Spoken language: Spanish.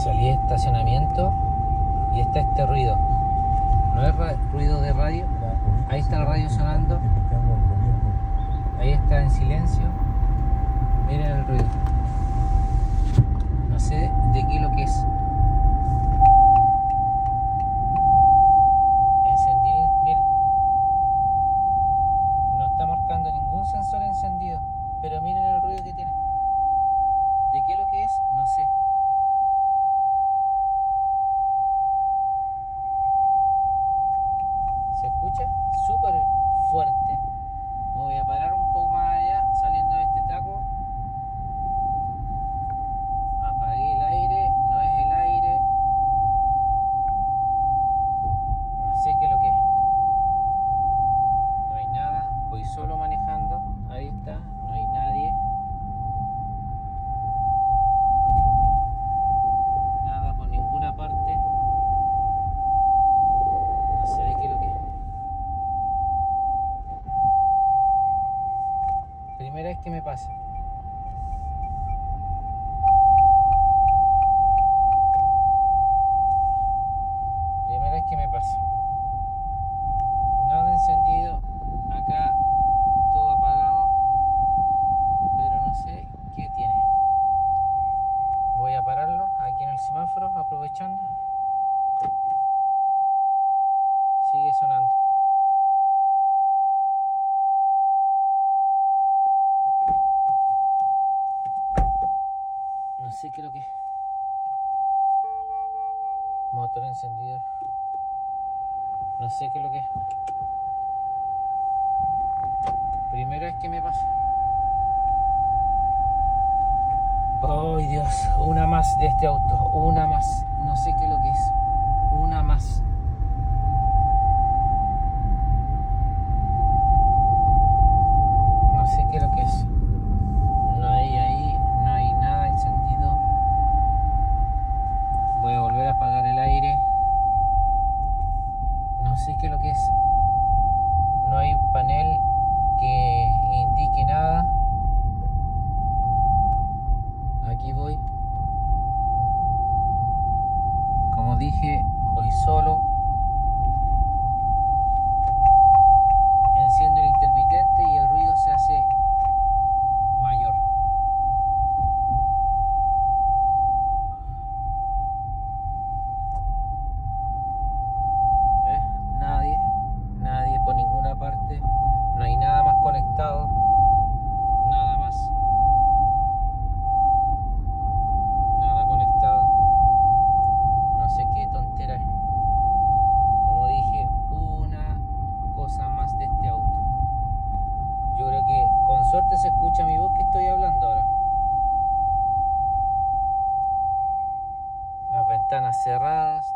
Salí de estacionamiento y está este ruido. No es ruido de radio. Ahí está la radio sonando. Ahí está en silencio. Miren el ruido. No sé de qué lo que es. Encendí, miren. No está marcando ningún sensor encendido. Pero miren el ruido que tiene. ¿De qué lo que es? No sé. Se escucha súper fuerte. Me voy a parar un poco más allá, saliendo de este taco. Apagué el aire, no es el aire. No sé qué es lo que es. No hay nada, voy solo manejando. Ahí está, no hay nadie. Nada por ninguna parte. No sé de qué es lo que es. Primera vez que me pasa. Primera vez que me pasa. Nada encendido. Acá todo apagado. Pero no sé qué tiene. Voy a pararlo aquí en el semáforo, aprovechando. Sigue sonando. No sé qué es lo que es. Motor encendido. No sé qué es lo que es. Primera vez que me pasa. ¡Ay, Dios! Una más de este auto. Una más. No sé qué es lo que es. Una más. No sé qué es lo que es. No hay ahí. No hay nada encendido. Voy a volver a apagar el aire. No sé qué es lo que es. No hay panel que indique nada. Aquí voy. Como dije, voy solo. Enciendo el intermitente y el ruido se hace mayor. ¿Ves? Nadie por ninguna parte. No hay nada más conectado. Nada más. Nada conectado. No sé qué tontera es. Como dije, una cosa más de este auto. Yo creo que con suerte se escucha mi voz que estoy hablando ahora. Las ventanas cerradas,